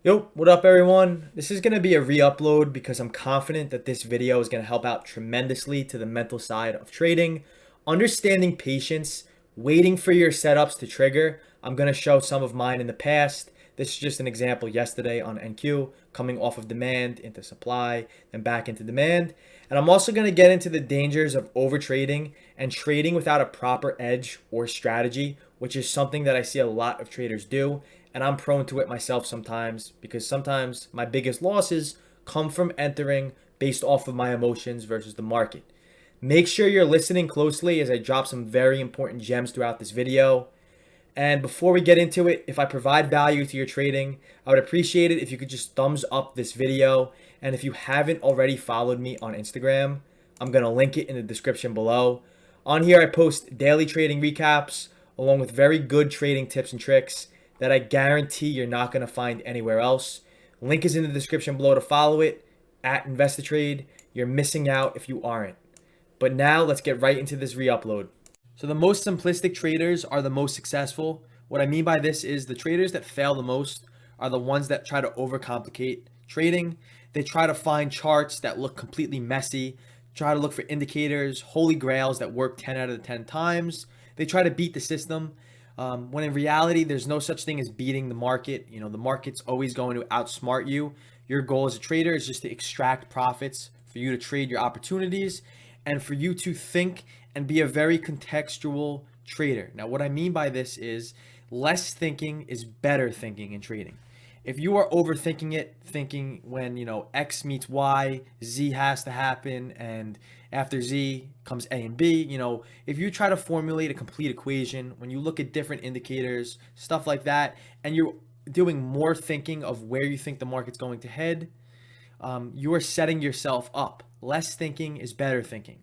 Yo, what up everyone? This is going to be a re-upload because I'm confident that this video is going to help out tremendously to the mental side of trading, understanding patience, waiting for your setups to trigger. I'm going to show some of mine in the past. This is just an example yesterday on NQ, coming off of demand into supply, then back into demand. And I'm also going to get into the dangers of overtrading and trading without a proper edge or strategy, which is something that I see a lot of traders do. And I'm prone to it myself sometimes because sometimes my biggest losses come from entering based off of my emotions versus the market. Make sure you're listening closely as I drop some very important gems throughout this video. And before we get into it, if I provide value to your trading, I would appreciate it if you could just thumbs up this video. And if you haven't already followed me on Instagram, I'm going to link it in the description below. On here, I post daily trading recaps along with very good trading tips and tricks that I guarantee you're not going to find anywhere else. Link is in the description below to follow it at Ameritrade. You're missing out if you aren't. But now let's get right into this re-upload. So the most simplistic traders are the most successful. What I mean by this is the traders that fail the most are the ones that try to overcomplicate trading. They try to find charts that look completely messy, try to look for indicators, holy grails that work 10 out of 10 times. They try to beat the system. When in reality, there's no such thing as beating the market. You know, the market's always going to outsmart you. Your goal as a trader is just to extract profits, for you to trade your opportunities, and for you to think and be a very contextual trader. Now, what I mean by this is less thinking is better thinking in trading. If you are overthinking it, thinking when, X meets Y, Z has to happen, and after Z comes A and B, if you try to formulate a complete equation, when you look at different indicators, stuff like that, and you're doing more thinking of where you think the market's going to head, you are setting yourself up. Less thinking is better thinking.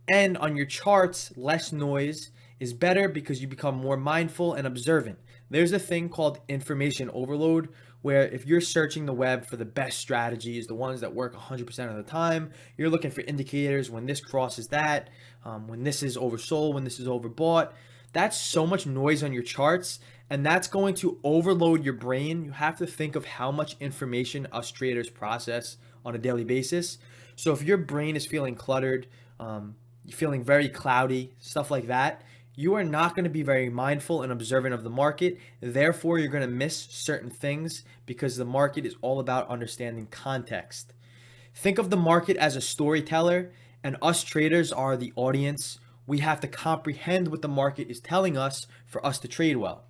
And on your charts, less noise is better because you become more mindful and observant. There's a thing called information overload, where if you're searching the web for the best strategies, the ones that work 100% of the time, you're looking for indicators when this crosses that, when this is oversold, when this is overbought. That's so much noise on your charts, and that's going to overload your brain. You have to think of how much information us traders process on a daily basis. So if your brain is feeling cluttered, you're feeling very cloudy, stuff like that, you are not going to be very mindful and observant of the market. Therefore, you're going to miss certain things because the market is all about understanding context. Think of the market as a storyteller, and us traders are the audience. We have to comprehend what the market is telling us for us to trade well.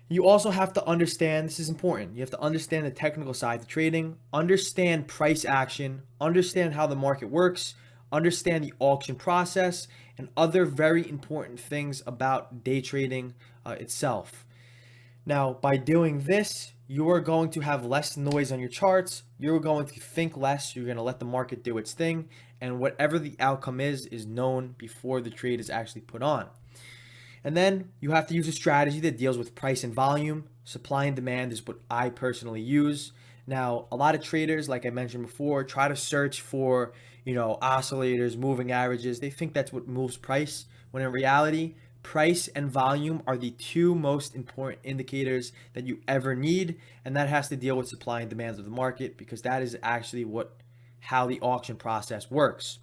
You also have to understand, this is important, you have to understand the technical side to trading, understand price action, understand how the market works, understand the auction process, and other very important things about day trading itself. Now, by doing this, you are going to have less noise on your charts. You're going to think less. You're going to let the market do its thing. And whatever the outcome is known before the trade is actually put on. And then you have to use a strategy that deals with price and volume. Supply and demand is what I personally use. Now, a lot of traders, like I mentioned before, try to search for, oscillators, moving averages. They think that's what moves price, when in reality, price and volume are the two most important indicators that you ever need, and that has to deal with supply and demands of the market because that is actually how the auction process works.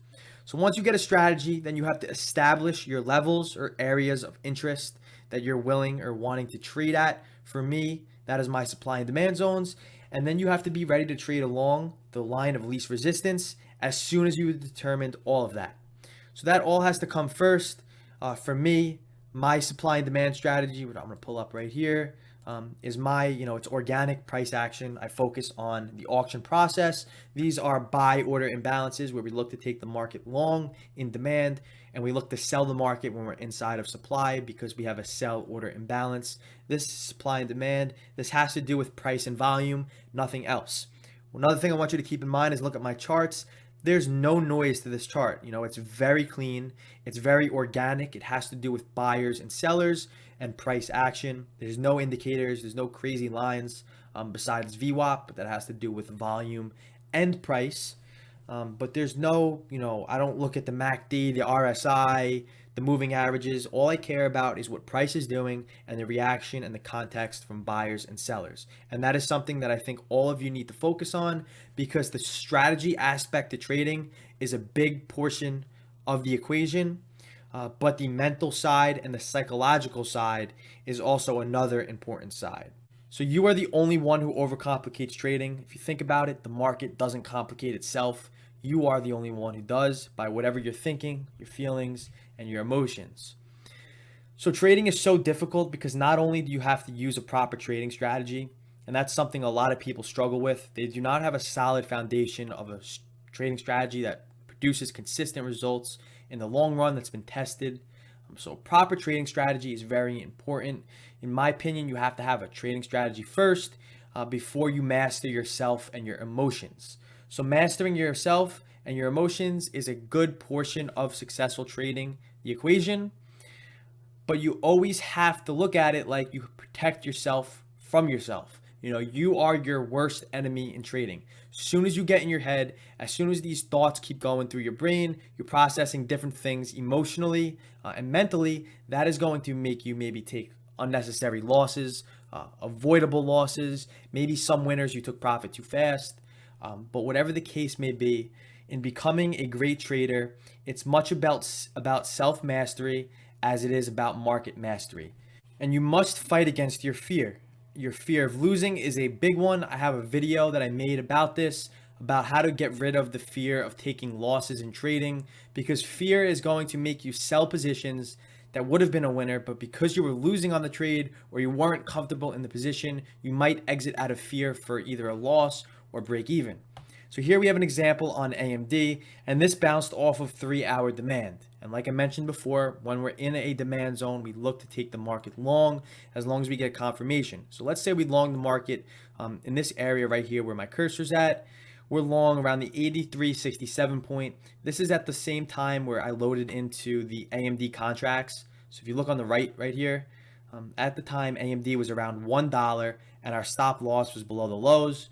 So once you get a strategy, then you have to establish your levels or areas of interest that you're willing or wanting to trade at. For me, that is my supply and demand zones. And then you have to be ready to trade along the line of least resistance as soon as you've determined all of that. So that all has to come first. For me, my supply and demand strategy, which I'm going to pull up right here, is it's organic price action. I focus on the auction process. These are buy order imbalances where we look to take the market long in demand and we look to sell the market when we're inside of supply because we have a sell order imbalance. This supply and demand, this has to do with price and volume, nothing else. Another thing I want you to keep in mind is look at my charts. There's no noise to this chart. It's very clean. It's very organic. It has to do with buyers and sellers and price action. There's no indicators. There's no crazy lines besides VWAP, but that has to do with volume and price. But there's no, I don't look at the MACD, the RSI, the moving averages. All I care about is what price is doing and the reaction and the context from buyers and sellers. And that is something that I think all of you need to focus on, because the strategy aspect of trading is a big portion of the equation. But the mental side and the psychological side is also another important side. So you are the only one who overcomplicates trading. If you think about it, the market doesn't complicate itself. You are the only one who does, by whatever you're thinking, your feelings, and your emotions. So trading is so difficult because not only do you have to use a proper trading strategy, and that's something a lot of people struggle with. They do not have a solid foundation of a trading strategy that produces consistent results in the long run that's been tested. So proper trading strategy is very important. In my opinion, you have to have a trading strategy first before you master yourself and your emotions. So mastering yourself and your emotions is a good portion of successful trading, the equation. But you always have to look at it like you protect yourself from yourself. You are your worst enemy in trading. As soon as you get in your head, as soon as these thoughts keep going through your brain, you're processing different things emotionally and mentally, that is going to make you maybe take unnecessary losses, avoidable losses, maybe some winners you took profit too fast. But whatever the case may be, in becoming a great trader, it's much about self-mastery as it is about market mastery. And you must fight against your fear. Your fear of losing is a big one. I have a video that I made about this, about how to get rid of the fear of taking losses in trading, because fear is going to make you sell positions that would have been a winner, but because you were losing on the trade or you weren't comfortable in the position, you might exit out of fear for either a loss or break even. So here we have an example on AMD, and this bounced off of 3-hour demand. And like I mentioned before, when we're in a demand zone, we look to take the market long as we get confirmation. So let's say we long the market in this area right here where my cursor's at. We're long around the 83.67 point. This is at the same time where I loaded into the AMD contracts. So if you look on the right here, at the time AMD was around $1 and our stop loss was below the lows.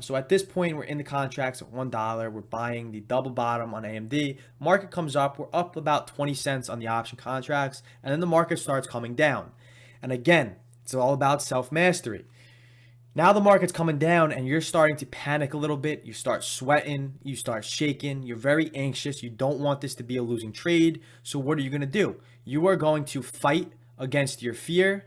So at this point, we're in the contracts at $1. We're buying the double bottom on AMD. Market comes up. We're up about 20 cents on the option contracts. And then the market starts coming down. And again, it's all about self-mastery. Now the market's coming down and you're starting to panic a little bit. You start sweating. You start shaking. You're very anxious. You don't want this to be a losing trade. So what are you going to do? You are going to fight against your fear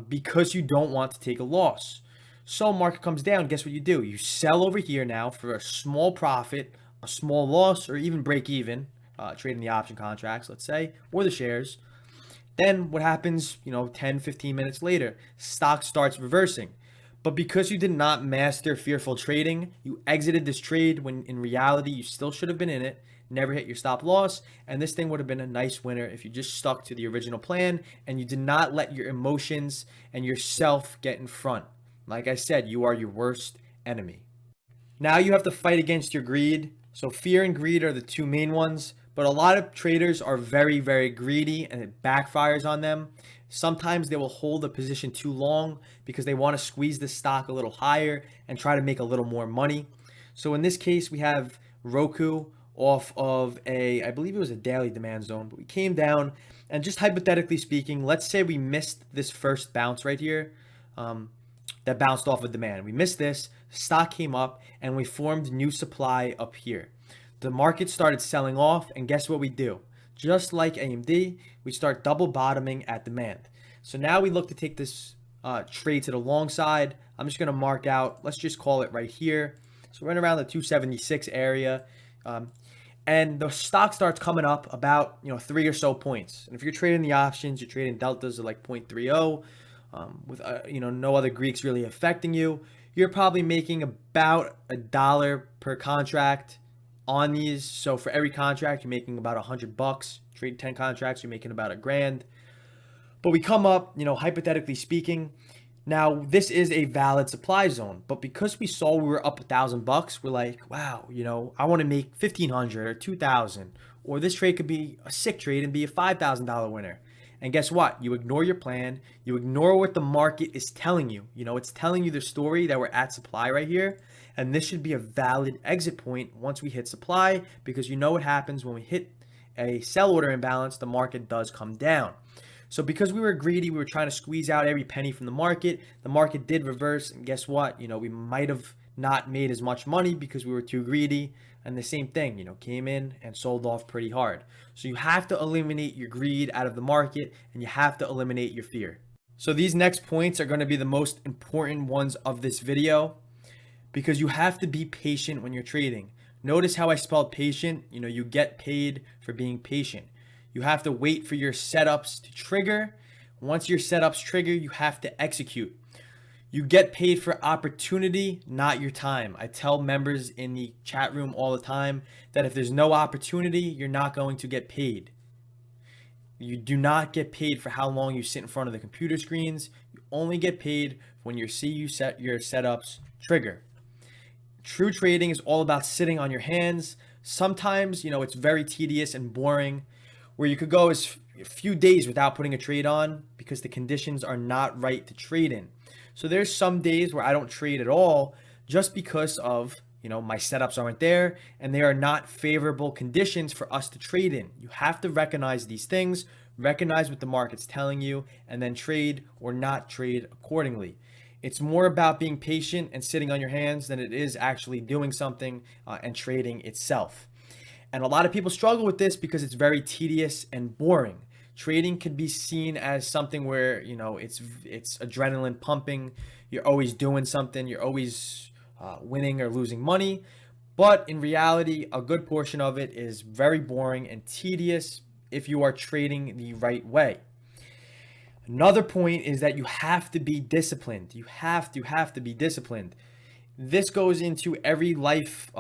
because you don't want to take a loss. So market comes down, guess what you do? You sell over here now for a small profit, a small loss, or even break even, trading the option contracts, let's say, or the shares. Then what happens, 10, 15 minutes later, stock starts reversing. But because you did not master fearful trading, you exited this trade when in reality you still should have been in it, never hit your stop loss, and this thing would have been a nice winner if you just stuck to the original plan and you did not let your emotions and yourself get in front. Like I said, you are your worst enemy. Now you have to fight against your greed. So fear and greed are the two main ones, but a lot of traders are very, very greedy and it backfires on them. Sometimes they will hold a position too long because they want to squeeze the stock a little higher and try to make a little more money. So in this case, we have Roku off of I believe it was a daily demand zone, but we came down and just hypothetically speaking, let's say we missed this first bounce right here. That bounced off of demand. We missed this, stock came up, and we formed new supply up here. The market started selling off, and guess what we do? Just like AMD, we start double bottoming at demand. So now we look to take this trade to the long side. I'm just going to mark out, let's just call it right here. So we're in around the 276 area. And the stock starts coming up about 3 or so points. And if you're trading the options, you're trading deltas of like 0.30. With no other Greeks really affecting you, you're probably making about $1 per contract on these. So for every contract, you're making about $100. Trade 10 contracts, you're making about $1,000. But we come up, hypothetically speaking. Now this is a valid supply zone, but because we saw we were up $1,000, we're like, wow, I want to make 1,500 or 2,000, or this trade could be a sick trade and be a $5,000 winner. And guess what? You ignore your plan. You ignore what the market is telling you. It's telling you the story that we're at supply right here. And this should be a valid exit point once we hit supply, because you know what happens when we hit a sell order imbalance, the market does come down. So because we were greedy, we were trying to squeeze out every penny from the market. The market did reverse, and guess what? We might have not made as much money because we were too greedy. And the same thing, came in and sold off pretty hard. So you have to eliminate your greed out of the market, and you have to eliminate your fear. So these next points are going to be the most important ones of this video, because you have to be patient when you're trading. Notice how I spelled patient. You get paid for being patient. You have to wait for your setups to trigger. Once your setups trigger, you have to execute. You get paid for opportunity, not your time. I tell members in the chat room all the time that if there's no opportunity, you're not going to get paid. You do not get paid for how long you sit in front of the computer screens. You only get paid when you see your setups trigger. True trading is all about sitting on your hands. Sometimes, it's very tedious and boring, where you could go as a few days without putting a trade on because the conditions are not right to trade in. So there's some days where I don't trade at all just because of, my setups aren't there and they are not favorable conditions for us to trade in. You have to recognize these things, recognize what the market's telling you, and then trade or not trade accordingly. It's more about being patient and sitting on your hands than it is actually doing something and trading itself. And a lot of people struggle with this because it's very tedious and boring. Trading can be seen as something where, it's adrenaline pumping. You're always doing something. You're always winning or losing money. But in reality, a good portion of it is very boring and tedious if you are trading the right way. Another point is that you have to be disciplined. You have to be disciplined. This goes into every life,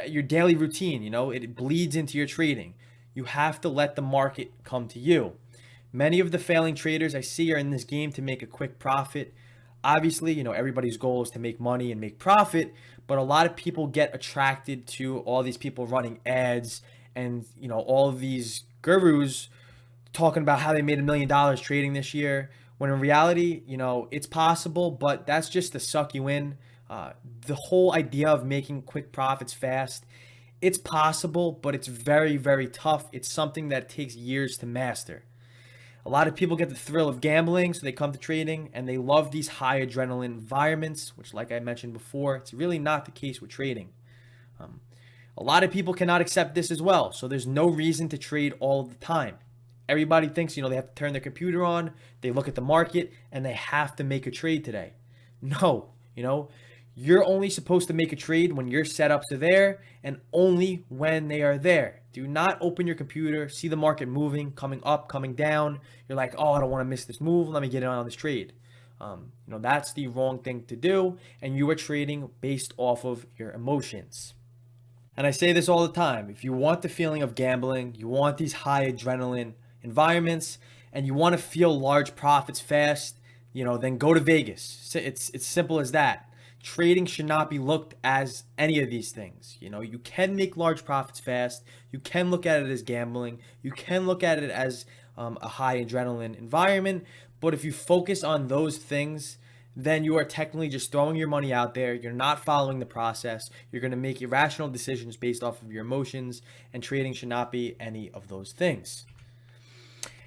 your daily routine. It bleeds into your trading. You have to let the market come to you. Many of the failing traders I see are in this game to make a quick profit. Obviously, everybody's goal is to make money and make profit, but a lot of people get attracted to all these people running ads and, all of these gurus talking about how they made $1 million trading this year, when in reality, it's possible, but that's just to suck you in. The whole idea of making quick profits fast, it's possible, but it's very, very tough. It's something that takes years to master. A lot of people get the thrill of gambling, so they come to trading, and they love these high adrenaline environments, which, like I mentioned before, it's really not the case with trading. A lot of people cannot accept this as well, so there's no reason to trade all the time. Everybody thinks, they have to turn their computer on, they look at the market, and they have to make a trade today. No, you're only supposed to make a trade when your setups are there and only when they are there. Do not open your computer, see the market moving, coming up, coming down. You're like, oh, I don't want to miss this move. Let me get in on this trade. That's the wrong thing to do. And you are trading based off of your emotions. And I say this all the time. If you want the feeling of gambling, you want these high adrenaline environments, and you want to feel large profits fast, then go to Vegas. It's simple as that. Trading should not be looked as any of these things. You can make large profits fast. You can look at it as gambling. You can look at it as a high adrenaline environment. But if you focus on those things, then you are technically just throwing your money out there. You're not following the process. You're going to make irrational decisions based off of your emotions, and trading should not be any of those things.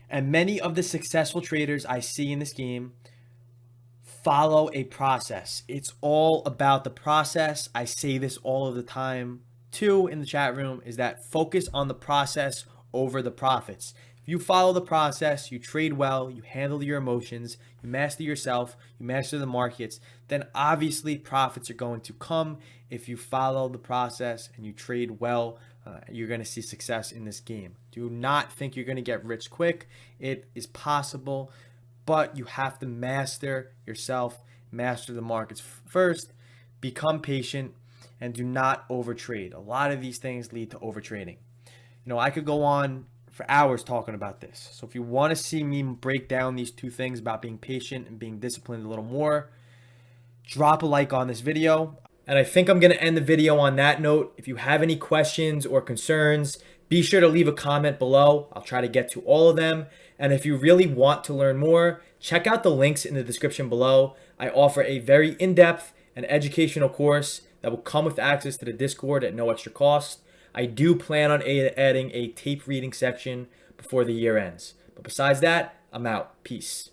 And many of the successful traders I see in this game follow a process. It's all about the process. I say this all of the time too in the chat room, is that focus on the process over the profits. If you follow the process, you trade well, you handle your emotions, you master yourself, you master the markets, then obviously profits are going to come. If you follow the process and you trade well, you're going to see success in this game. Do not think you're going to get rich quick. It is possible, but you have to master yourself, master the markets first, become patient, and do not overtrade. A lot of these things lead to overtrading. I could go on for hours talking about this. So if you want to see me break down these two things about being patient and being disciplined a little more, drop a like on this video. And I think I'm going to end the video on that note. If you have any questions or concerns, Be sure to leave a comment below. I'll try to get to all of them. And if you really want to learn more, check out the links in the description below. I offer a very in-depth and educational course that will come with access to the Discord at no extra cost. I do plan on adding a tape reading section before the year ends. But besides that, I'm out. Peace.